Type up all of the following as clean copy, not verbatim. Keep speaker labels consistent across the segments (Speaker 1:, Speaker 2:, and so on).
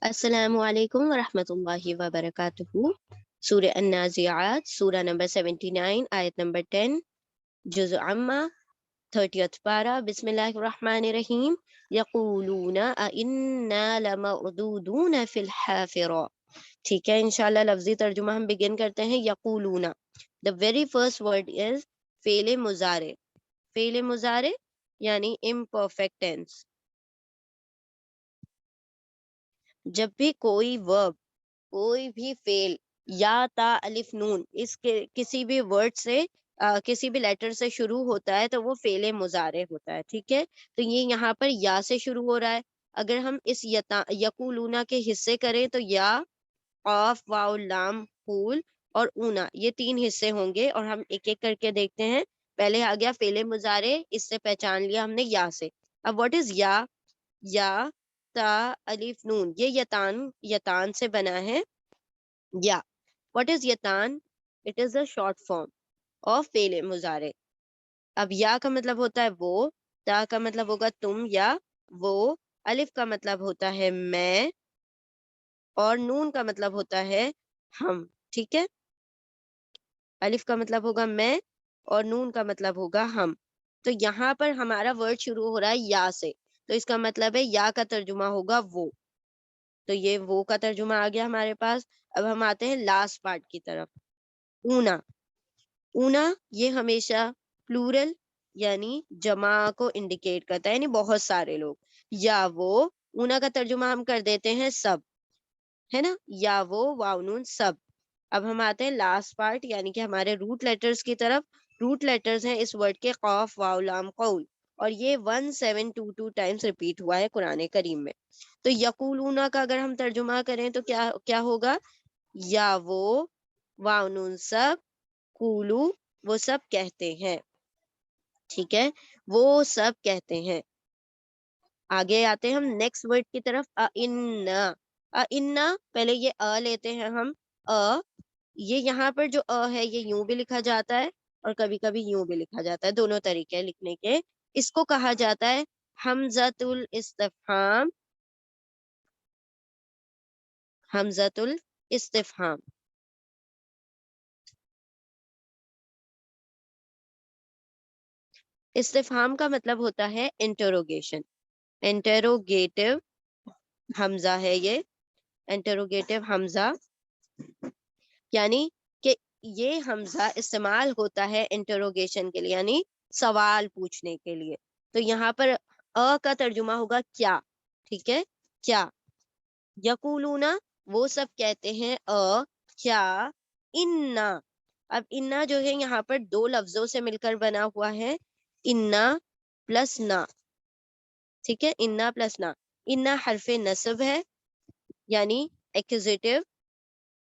Speaker 1: السلام علیکم ورحمۃ اللہ وبرکاتہ. سورہ النازعات، سورہ نمبر 79، آیت نمبر 10، جزء عامہ، 30th پارہ. بسم اللہ الرحمن الرحیم. یقولون انا لمردودون فی الحافرہ. ٹھیک ہے، انشاءاللہ لفظی ترجمہ ہم بگن کرتے ہیں. یقولون، the very first word is فعل مضارع. فعل مضارع یعنی امپرفیکٹ ٹینس. جب بھی کوئی ورب، کوئی بھی فعل یا تا الف نون اس کے کسی بھی ورڈ سے کسی بھی لیٹر سے شروع ہوتا ہے تو وہ فعل مضارع ہوتا ہے. ٹھیک ہے، تو یہ یہاں پر یا سے شروع ہو رہا ہے. اگر ہم اس یقولون کے حصے کریں تو یا، قاف، واو، لام، قول اور اونا، یہ 3 حصے ہوں گے اور ہم ایک ایک کر کے دیکھتے ہیں. پہلے آ گیا فعل مضارع، اس سے پہچان لیا ہم نے یا سے. اب واٹ از یا؟ یا تا الف نون، یہ یتان سے بنا ہے. یا واٹ از یتان؟ It is a short form of فعل مضارع. اب یا کا مطلب ہوتا ہے وہ، تا کا مطلب ہوگا تم یا وہ، الف کا مطلب ہوتا ہے میں اور نون کا مطلب ہوتا ہے ہم. ٹھیک ہے، الف کا مطلب ہوگا میں اور نون کا مطلب ہوگا ہم. تو یہاں پر ہمارا ورڈ شروع ہو رہا ہے یا سے، تو اس کا مطلب ہے یا کا ترجمہ ہوگا وہ. تو یہ وہ کا ترجمہ آ گیا ہمارے پاس. اب ہم آتے ہیں لاسٹ پارٹ کی طرف. اونا. اونا یہ ہمیشہ پلورل یعنی جمع کو انڈیکیٹ کرتا ہے، یعنی بہت سارے لوگ. یا وہ، اونا کا ترجمہ ہم کر دیتے ہیں سب، ہے نا، یا وہ، واو نون، سب. اب ہم آتے ہیں لاسٹ پارٹ یعنی کہ ہمارے روٹ لیٹرز کی طرف. روٹ لیٹرز ہیں اس ورڈ کے قاف، واو، لام، قول، اور یہ 1722 ٹائمز ریپیٹ ہوا ہے قرآن کریم میں. تو یقولون کا اگر ہم ترجمہ کریں تو کیا ہوگا؟ یا وہ، واو نون، سب، قولو وہ سب کہتے ہیں. ٹھیک ہے، وہ سب کہتے ہیں. آگے آتے ہیں ہم نیکسٹ ورڈ کی طرف. پہلے یہ لیتے ہیں ہم. یہ یہاں پر جو ہے یہ یوں بھی لکھا جاتا ہے اور کبھی کبھی یوں بھی لکھا جاتا ہے، دونوں طریقے لکھنے کے. اس کو کہا جاتا ہے حمزۃ الاستفہام. حمزۃ الاستفہام. استفہام کا مطلب ہوتا ہے انٹروگیشن. انٹروگیٹو حمزہ ہے یہ، انٹروگیٹو حمزہ، یعنی کہ یہ حمزہ استعمال ہوتا ہے انٹروگیشن کے لیے، یعنی سوال پوچھنے کے لیے. تو یہاں پر کا ترجمہ ہوگا کیا. ٹھیک ہے، کیا. یقولون وہ سب کہتے ہیں کیا. انا. اب انا جو ہے یہاں پر 2 لفظوں سے مل کر بنا ہوا ہے، انا پلس نا. ٹھیک ہے، انا پلس نا. انا حرف نصب ہے یعنی ایکوزیٹو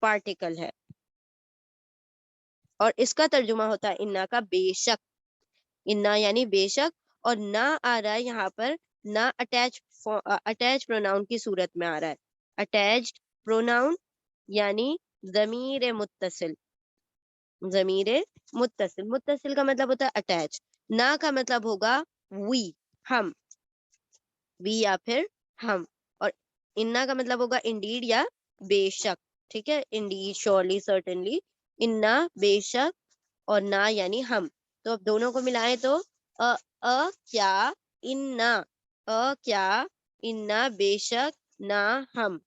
Speaker 1: پارٹیکل ہے، اور اس کا ترجمہ ہوتا ہے انا کا بے شک. انا یعنی بے شک، اور نہ آ رہا ہے یہاں پر نہ اٹیچ پروناؤن کی صورت میں آ رہا ہے. اٹیچڈ پروناؤن یعنی ضمیر متصل. ضمیر متصل، متصل کا مطلب ہوتا ہے اٹیچ. نہ کا مطلب ہوگا وی، ہم، وی یا پھر ہم. اور انا کا مطلب ہوگا انڈیڈ یا بے شک. ٹھیک ہے، انڈیڈ، شورلی، سرٹنلی. انا بے شک، اور نہ یعنی ہم. تو اب دونوں کو ملائیں تو کیا انا. کیا انا بے شک، نہ ہم.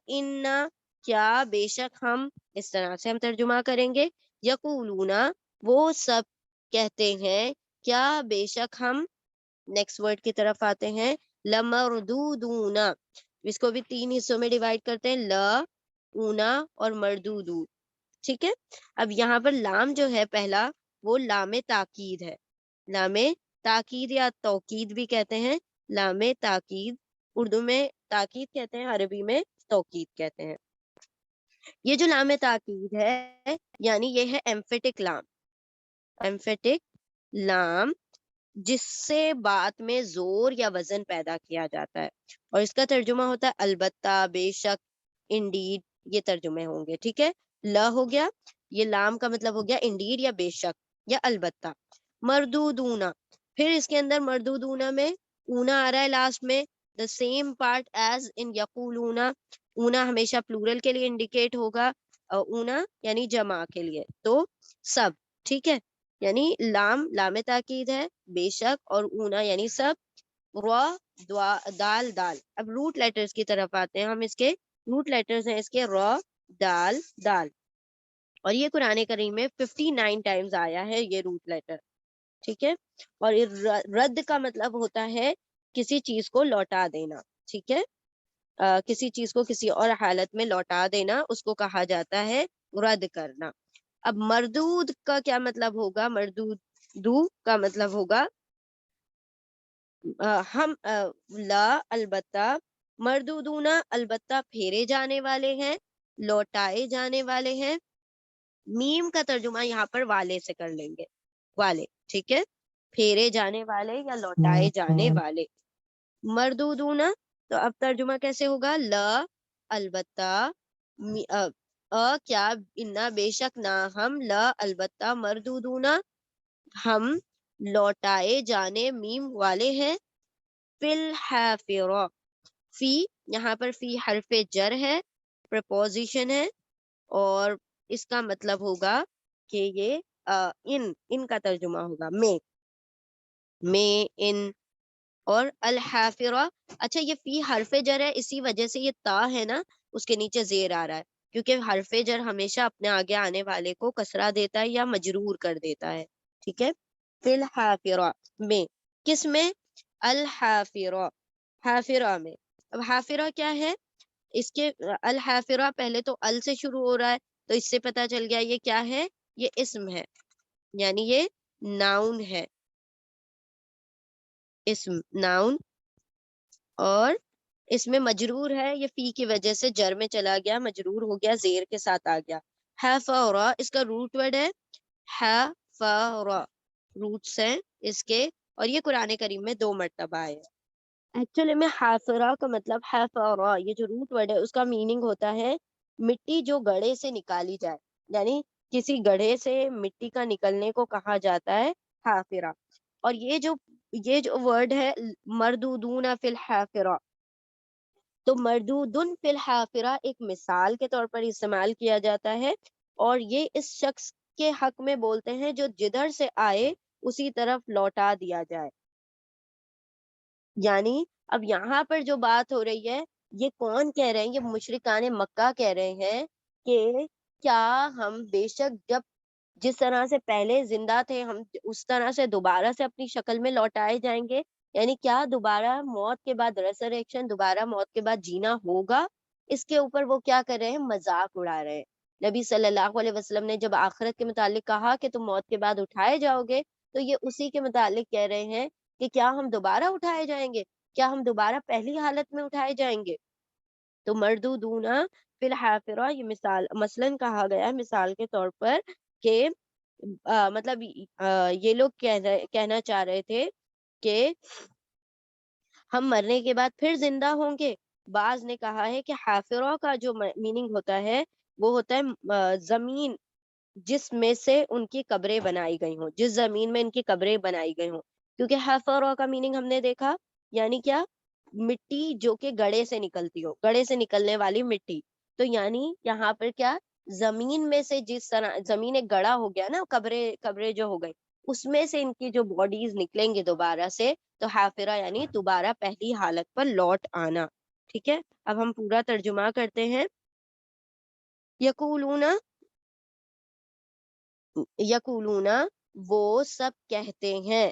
Speaker 1: انا کیا بے شک ہم. اس طرح سے ہم ترجمہ کریں گے. یقولون وہ سب کہتے ہیں کیا بے شک ہم. نیکسٹ ورڈ کی طرف آتے ہیں. لمردودون. اس کو بھی 3 حصوں میں ڈیوائڈ کرتے ہیں، اونا اور مردودو. ٹھیک ہے، اب یہاں پر لام جو ہے پہلا وہ لام تاکید ہے. لام تاکید یا توکید بھی کہتے ہیں. لام تاکید اردو میں تاکید کہتے ہیں، عربی میں توکید کہتے ہیں. یہ جو لام تاکید ہے یعنی یہ ہے ایمفیٹک لام. ایمفیٹک لام جس سے بات میں زور یا وزن پیدا کیا جاتا ہے، اور اس کا ترجمہ ہوتا ہے البتہ، بے شک، انڈیڈ. یہ ترجمے ہوں گے. ٹھیک ہے، لا ہو گیا، یہ لام کا مطلب ہو گیا انڈیڈ یا بے شک یا البتہ. مردودونا، پھر اس کے اندر مردودونا میں اونا آ رہا ہے لاسٹ میں. the same part as in یقولون. اونا ہمیشہ پلورل کے لیے انڈیکیٹ ہوگا، اونا یعنی جمع کے لیے، تو سب. ٹھیک ہے، یعنی لام لام تاکید ہے بے شک، اور اونا یعنی سب. را دال دال. اب روٹ لیٹرز کی طرف آتے ہیں ہم. اس کے روٹ لیٹرز ہیں اس کے را دال دال، اور یہ قرآن کریم میں 59 ٹائمز آیا ہے یہ روٹ لیٹر. ٹھیک ہے، اور رد کا مطلب ہوتا ہے کسی چیز کو لوٹا دینا. ٹھیک ہے، کسی چیز کو کسی اور حالت میں لوٹا دینا اس کو کہا جاتا ہے رد کرنا. اب مردود کا کیا مطلب ہوگا؟ مردود دو کا مطلب ہوگا ہم لا البتہ، مردودون البتہ پھیرے جانے والے ہیں، لوٹائے جانے والے ہیں. میم کا ترجمہ یہاں پر والے سے کر لیں گے، والے. ٹھیک ہے، پھیرے جانے والے یا لوٹائے جانے والے. مردودون، تو اب ترجمہ کیسے ہوگا؟ لا البتہ، کیا، انا بے شک، نہ ہم، لا البتہ، مردودون ہم لوٹائے جانے میم والے ہیں. فی الحافرہ، فی یہاں پر فی حرف جر ہے، پریپوزیشن ہے، اور اس کا مطلب ہوگا کہ یہ ان کا ترجمہ ہوگا میں ان. اور الحافرہ، اچھا یہ فی حرف جر ہے، اسی وجہ سے یہ تا ہے نا اس کے نیچے زیر آ رہا ہے، کیونکہ حرف جر ہمیشہ اپنے آگے آنے والے کو کسرہ دیتا ہے یا مجرور کر دیتا ہے. ٹھیک ہے، فی الحافرہ میں، کس میں؟ الحافرہ، حافرہ میں. اب حافرہ کیا ہے؟ اس کے الحافرہ پہلے تو ال سے شروع ہو رہا ہے، تو اس سے پتا چل گیا یہ کیا ہے، یہ اسم ہے، یعنی یہ ناؤن ہے، اسم ناؤن. اور اس میں مجرور ہے، یہ فی کی وجہ سے جر میں چلا گیا، مجرور ہو گیا، زیر کے ساتھ آ گیا. حافرہ اس کا روٹ ورڈ ہے، حافرہ روٹس ہیں اس کے، اور یہ قرآن کریم میں 2 مرتبہ آئے. ایکچولی میں حافرہ کا مطلب، حافرہ یہ جو روٹ ورڈ ہے اس کا میننگ ہوتا ہے مٹی جو گڑھے سے نکالی جائے، یعنی کسی گڑھے سے مٹی کا نکلنے کو کہا جاتا ہے حافرہ. اور یہ جو ورڈ ہے مردودون فی الحافرہ، تو مردودن فی الحافرہ ایک مثال کے طور پر استعمال کیا جاتا ہے، اور یہ اس شخص کے حق میں بولتے ہیں جو جدھر سے آئے اسی طرف لوٹا دیا جائے. یعنی اب یہاں پر جو بات ہو رہی ہے یہ کون کہہ رہے ہیں؟ یہ مشرکان مکہ کہہ رہے ہیں کہ کیا ہم بے شک جب جس طرح سے پہلے زندہ تھے ہم اس طرح سے دوبارہ سے اپنی شکل میں لوٹائے جائیں گے؟ یعنی کیا دوبارہ موت کے بعد ریسریکشن، دوبارہ موت کے بعد جینا ہوگا؟ اس کے اوپر وہ کیا کر رہے ہیں؟ مذاق اڑا رہے ہیں. نبی صلی اللہ علیہ وسلم نے جب آخرت کے متعلق کہا کہ تم موت کے بعد اٹھائے جاؤ گے، تو یہ اسی کے متعلق کہہ رہے ہیں کہ کیا ہم دوبارہ اٹھائے جائیں گے؟ کیا ہم دوبارہ پہلی حالت میں اٹھائے جائیں گے؟ تو مردودون فی الحافرہ یہ مثلاً کہا گیا ہے مثال کے طور پر کہ مطلب یہ لوگ کہنا چاہ رہے تھے کہ ہم مرنے کے بعد پھر زندہ ہوں گے. بعض نے کہا ہے کہ حافرہ کا جو میننگ ہوتا ہے وہ ہوتا ہے زمین جس میں سے ان کی قبریں بنائی گئی ہوں، جس زمین میں ان کی قبریں بنائی گئی ہوں. کیونکہ حفرہ کا میننگ ہم نے دیکھا یعنی کیا؟ مٹی جو کہ گڑھے سے نکلتی ہو، گڑھے سے نکلنے والی مٹی. تو یعنی یہاں پر کیا؟ زمین میں سے، جس طرح زمین ایک گڑھا ہو گیا نا، قبریں جو ہو گئی، اس میں سے ان کی جو باڈیز نکلیں گے دوبارہ سے، تو حافرہ یعنی دوبارہ پہلی حالت پر لوٹ آنا. ٹھیک ہے، اب ہم پورا ترجمہ کرتے ہیں. یقولون وہ سب کہتے ہیں،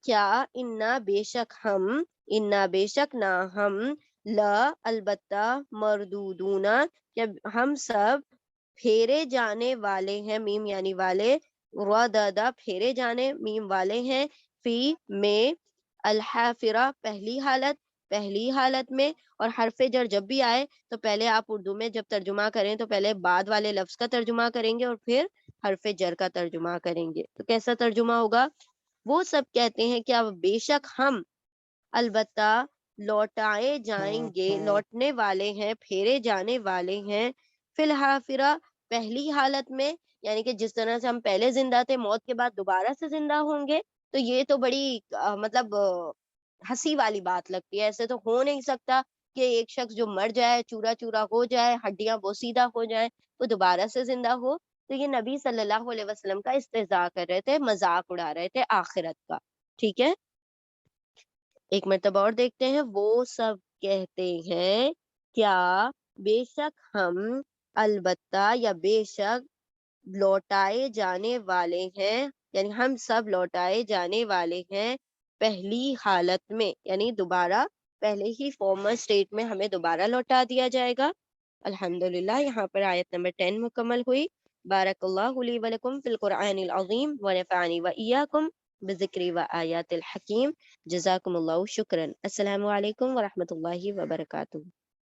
Speaker 1: کیا، انا بے شک ہم، انا بے شک نہ ہم، لا البتہ، مردودون کہ ہم سب پھیرے جانے والے ہیں، میم یعنی والے، رددا پھیرے جانے میم والے ہیں، فی میں، الحافرہ پہلی حالت میں. اور حرف جر جب بھی آئے تو پہلے آپ اردو میں جب ترجمہ کریں تو پہلے بعد والے لفظ کا ترجمہ کریں گے اور پھر حرف جر کا ترجمہ کریں گے. تو کیسا ترجمہ ہوگا؟ وہ سب کہتے ہیں کہ اب بے شک ہم، البتہ لوٹائے جائیں گے، لوٹنے والے ہیں، پھیرے جانے والے ہیں، فی الحافرہ پہلی حالت میں. یعنی کہ جس طرح سے ہم پہلے زندہ تھے موت کے بعد دوبارہ سے زندہ ہوں گے. تو یہ تو بڑی مطلب ہنسی والی بات لگتی ہے. ایسے تو ہو نہیں سکتا کہ ایک شخص جو مر جائے، چورا چورا ہو جائے، ہڈیاں بوسیدہ ہو جائیں، وہ دوبارہ سے زندہ ہو. تو یہ نبی صلی اللہ علیہ وسلم کا استہزاء کر رہے تھے، مذاق اڑا رہے تھے آخرت کا. ٹھیک ہے، ایک مرتبہ اور دیکھتے ہیں. وہ سب کہتے ہیں کیا بے شک ہم البتہ یا بے شک لوٹائے جانے والے ہیں، یعنی ہم سب لوٹائے جانے والے ہیں پہلی حالت میں، یعنی دوبارہ پہلے ہی فارمر اسٹیٹ میں ہمیں دوبارہ لوٹا دیا جائے گا. الحمدللہ یہاں پر آیت نمبر 10 مکمل ہوئی. بارک اللہ لی ولکم فی القرآن العظیم ونفعنی وإیاکم بذکری و آیات الحکیم. جزاکم اللہ شکرا. السلام علیکم ورحمۃ اللہ وبرکاتہ.